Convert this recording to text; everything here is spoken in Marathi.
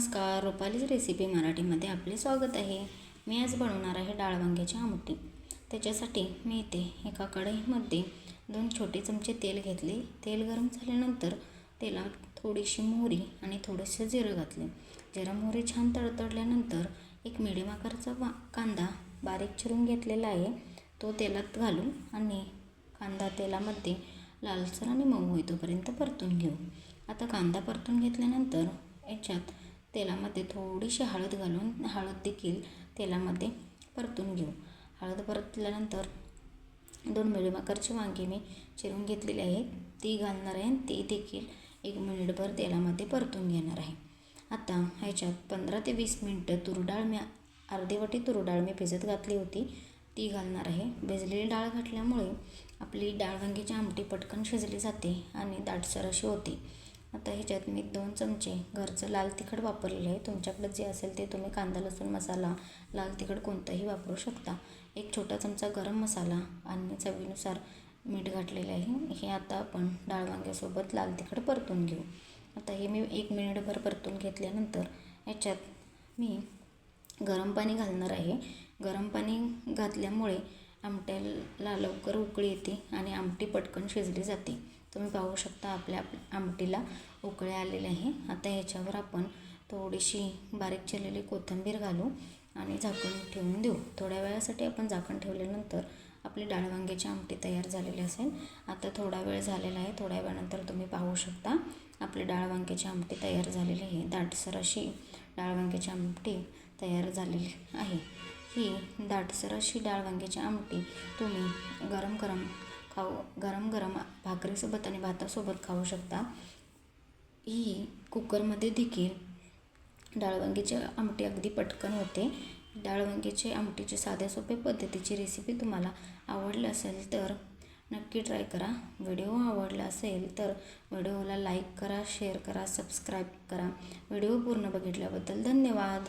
नमस्कार, रुपालीज रेसिपी मराठीमध्ये आपले स्वागत आहे। मी आज बनवणार आहे डाळ वांग्याची आमटी। त्याच्यासाठी मी इथे एका कढईमध्ये 2 छोटे चमचे तेल घेतले। तेल गरम झाल्यानंतर तेलात थोडीशी मोहरी आणि थोडेसे जिरं घातले। जिरा मोहरी छान तडतडल्यानंतर एक मीडियम आकाराचा कांदा बारीक चिरून घेतलेला आहे तो तेलात घालून आणि कांदा तेलामध्ये लालसर आणि मऊ होईपर्यंत परतून घेऊ। आता कांदा परतून घेतल्यानंतर याच्यात तेलामध्ये थोडीशी हळद घालून हळद देखील तेलामध्ये परतून घेऊ। हळद परतल्यानंतर 2 मिडियम आकाराची वांगी मी चिरून घेतलेली आहेत ती घालणार आहे। ती देखील 1 मिनिटभर तेलामध्ये परतून घेणार आहे। आता ह्याच्यात 15 ते 20 मिनिटं तूर डाळ मी अर्धी वाटी तूर डाळ मी भिजत घातली होती ती घालणार आहे। भिजलेली डाळ घातल्यामुळे आपली डाळ वांग्याची आमटी पटकन शिजली जाते आणि दाटसर अशी होते। आता ह्याच्यात मी 2 चमचे घरचं लाल तिखट वापरलेलं आहे। तुमच्याकडे जे असेल ते तुम्ही कांदा लसूण मसाला लाल तिखट कोणताही वापरू शकता। 1 छोटा चमचा गरम मसाला आणि चवीनुसार मीठ घातलेले आहे। हे आता आपण डाळ वांग्यासोबत लाल तिखट परतून घेऊ। आता हे मी 1 मिनिटभर परतून घेतल्यानंतर याच्यात मी गरम पाणी घालणार आहे। गरम पाणी घातल्यामुळे आमट्याला लवकर उकळी येते आणि आमटी पटकन शिजली जाते। तुम्ही पाहू शकता आपल्या आमटीला उकळी आलेली आहे। आता ह्याच्यावर आपण थोडीशी बारीक चिरलेली कोथिंबीर घालू आणि झाकण ठेवून देऊ। थोड्या वेळासाठी आपण झाकण ठेवल्यानंतर आपली डाळ वांग्याची आमटी तयार झालेली असेल। आता थोडा वेळ झालेला आहे। थोड्या वेळानंतर तुम्ही पाहू शकता आपली डाळ वांग्याची आमटी तयार झालेली आहे। दाटसर अशी डाळ वांग्याची आमटी तयार झालेली आहे। ही दाटसर अशी डाळ वांग्याची आमटी तुम्ही गरम गरम भाकरीसोबत आणि भातासोबत खाऊ शकता। ही कुकरमध्ये देखील डाळ वांग्याची आमटी अगदी पटकन होते। डाळ वांग्याची आमटीची साध्या सोप्या पद्धतीची रेसिपी तुम्हाला आवडली असेल तर नक्की ट्राय करा। व्हिडिओ आवडला असेल तर व्हिडिओला लाईक करा, शेअर करा, सबस्क्राईब करा। व्हिडिओ पूर्ण बघितल्याबद्दल धन्यवाद।